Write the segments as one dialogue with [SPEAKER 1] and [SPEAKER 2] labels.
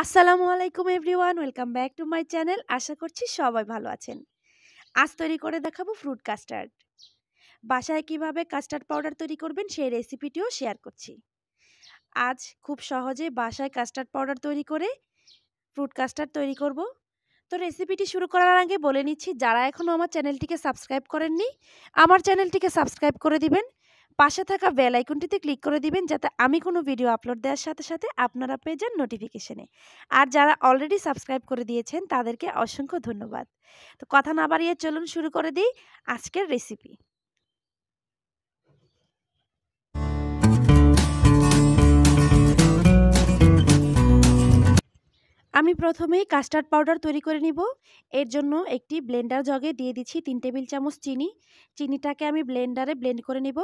[SPEAKER 1] আসসালামু আলাইকুম everyone, welcome back to my channel. আশা করছি সবাই ভালো আছেন। আজ তৈরি করে দেখাবো ফ্রুট কাস্টার্ড। বাসায় কিভাবে কাস্টার্ড পাউডার তৈরি করবেন সেই রেসিপিটিও শেয়ার করছি। আজ খুব সহজে বাসায় কাস্টার্ড পাউডার তৈরি করে ফ্রুট কাস্টার্ড তৈরি করব। তো রেসিপিটি শুরু করার আগে বলে নিচ্ছি, যারা এখনও আমার চ্যানেলটিকে সাবস্ক্রাইব করেননি, আমার চ্যানেলটিকে সাবস্ক্রাইব করে দিবেন। পাশে থাকা বেল আইকনটিতে ক্লিক করে দিবেন, যাতে আমি কোনো ভিডিও আপলোড দেওয়ার সাথে সাথে আপনারা পেয়ে যান নোটিফিকেশনে। আর যারা অলরেডি সাবস্ক্রাইব করে দিয়েছেন তাদেরকে অসংখ্য ধন্যবাদ। তো কথা না বাড়িয়ে চলুন শুরু করে দিই আজকের রেসিপি। আমি প্রথমেই কাস্টার্ড পাউডার তৈরি করে নিব। এর জন্য একটি ব্লেন্ডার জগে দিয়ে দিচ্ছি 3 টেবিল চামচ চিনি। চিনিটাকে আমি ব্লেন্ডারে ব্লেন্ড করে নিব।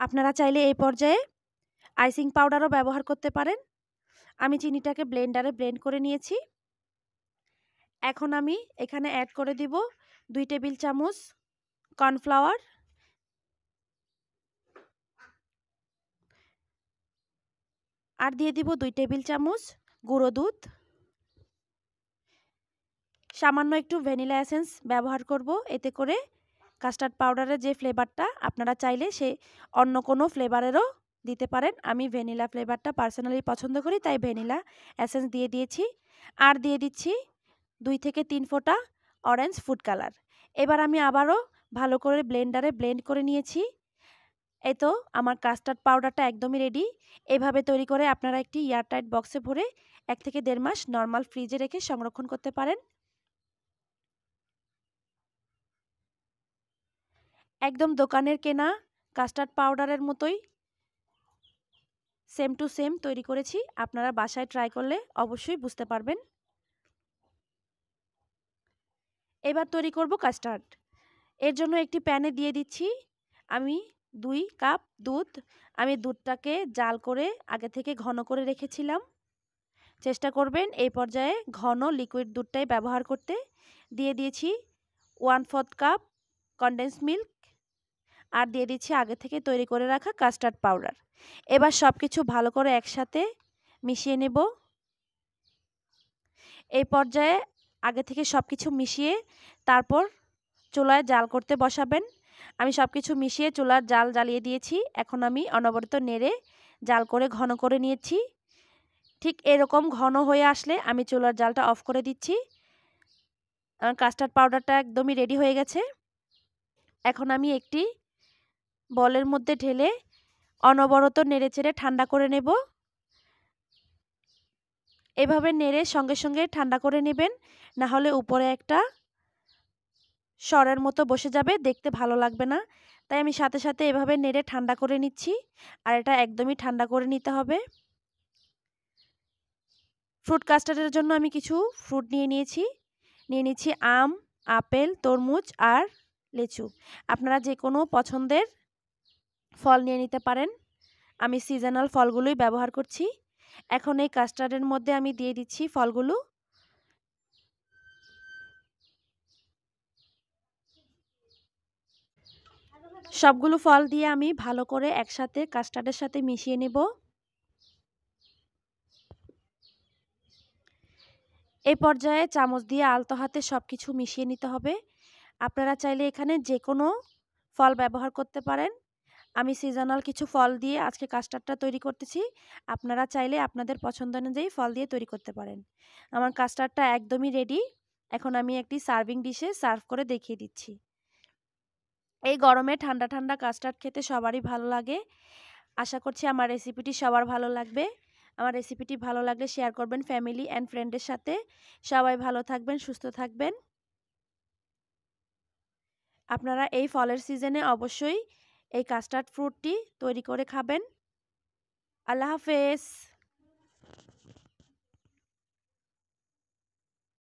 [SPEAKER 1] আপনারা চাইলে এই পর্যায়ে আইসিং পাউডারও ব্যবহার করতে পারেন। আমি চিনিটাকে ব্লেন্ডারে ব্লেন্ড করে নিয়েছি। এখন আমি এখানে অ্যাড করে দিব 2 টেবিল চামচ কর্নফ্লাওয়ার, আর দিয়ে দিব 2 টেবিল চামচ গুঁড়ো দুধ। সামান্য একটু ভ্যানিলা এসেন্স ব্যবহার করব, এতে করে কাস্টার্ড পাউডারের যে ফ্লেভারটা, আপনারা চাইলে সে অন্য কোনো ফ্লেভারেরও দিতে পারেন। আমি ভ্যানিলা ফ্লেভারটা পার্সোনালি পছন্দ করি, তাই ভ্যানিলা এসেন্স দিয়ে দিয়েছি। আর দিয়ে দিচ্ছি 2 থেকে 3 ফোঁটা অরেঞ্জ ফুড কালার। এবার আমি আবারও ভালো করে ব্লেন্ডারে ব্লেন্ড করে নিয়েছি। এই তো আমার কাস্টার্ড পাউডারটা একদমই রেডি। এভাবে তৈরি করে আপনারা একটি এয়ারটাইট বক্সে ভরে 1 থেকে 1.5 মাস নর্মাল ফ্রিজে রেখে সংরক্ষণ করতে পারেন। একদম দোকানের কেনা কাস্টার্ড পাউডারের মতোই সেম টু সেম তৈরি করেছি। আপনারা বাসায় ট্রাই করলে অবশ্যই বুঝতে পারবেন। এবার তৈরি করব কাস্টার্ড। এর জন্য একটি প্যানে দিয়ে দিচ্ছি আমি 2 কাপ দুধ। আমি দুধটাকে জাল করে আগে থেকে ঘন করে রেখেছিলাম। চেষ্টা করবেন এই পর্যায়ে ঘন লিকুইড দুধটাই ব্যবহার করতে। দিয়ে দিয়েছি 1/4 কাপ কনডেন্স মিল্ক, আর দিয়ে দিচ্ছি আগে থেকে তৈরি করে রাখা কাস্টার্ড পাউডার। এবার সব কিছু ভালো করে একসাথে মিশিয়ে নেব। এই পর্যায়ে আগে থেকে সব কিছু মিশিয়ে তারপর চুলায় জাল করতে বসাবেন। আমি সব কিছু মিশিয়ে চুলার জাল জ্বালিয়ে দিয়েছি। এখন আমি অনবরত নেড়ে জাল করে ঘন করে নিয়েছি। ঠিক এরকম ঘন হয়ে আসলে আমি চুলার জালটা অফ করে দিচ্ছি। কাস্টার্ড পাউডারটা একদমই রেডি হয়ে গেছে। এখন আমি একটি বলের মধ্যে ঢেলে অনবরত নেড়েচেড়ে ঠান্ডা করে নেব। এভাবে নেড়ে সঙ্গে সঙ্গে ঠান্ডা করে নেবেন, না হলে উপরে একটা সরের মতো বসে যাবে, দেখতে ভালো লাগবে না। তাই আমি সাথে সাথে এভাবে নেড়ে ঠান্ডা করে নিচ্ছি। আর এটা একদমই ঠান্ডা করে নিতে হবে। ফ্রুট কাস্টার্ডের জন্য আমি কিছু ফ্রুট নিয়ে নিচ্ছি আম, আপেল, তরমুজ আর লিচু। আপনারা যে কোনো পছন্দের ফল নিয়ে নিতে পারেন। আমি সিজনাল ফলগুলোই ব্যবহার করছি। এখন এই কাস্টার্ডের মধ্যে আমি দিয়ে দিচ্ছি ফলগুলো। সবগুলো ফল দিয়ে আমি ভালো করে একসাথে কাস্টার্ডের সাথে মিশিয়ে নেব। এই পর্যায়ে চামচ দিয়ে আলতো হাতে সব কিছু মিশিয়ে নিতে হবে। আপনারা চাইলে এখানে যে কোনো ফল ব্যবহার করতে পারেন। আমি সিজনাল কিছু ফল দিয়ে আজকে কাস্টার্ডটা তৈরি করতেছি। আপনারা চাইলে আপনাদের পছন্দ অনুযায়ী ফল দিয়ে তৈরি করতে পারেন। আমার কাস্টার্ডটা একদমই রেডি। এখন আমি একটি সার্ভিং ডিশে সার্ভ করে দেখিয়ে দিচ্ছি। এই গরমে ঠান্ডা ঠান্ডা কাস্টার্ড খেতে সবারই ভালো লাগে। আশা করছি আমার রেসিপিটি সবার ভালো লাগবে। আমার রেসিপিটি ভালো লাগলে শেয়ার করবেন ফ্যামিলি অ্যান্ড ফ্রেন্ডের সাথে। সবাই ভালো থাকবেন, সুস্থ থাকবেন। আপনারা এই ফলের সিজনে অবশ্যই এই কাস্টার্ড ফ্রুটটি তৈরি করে খাবেন। আল্লাহ হাফেজ।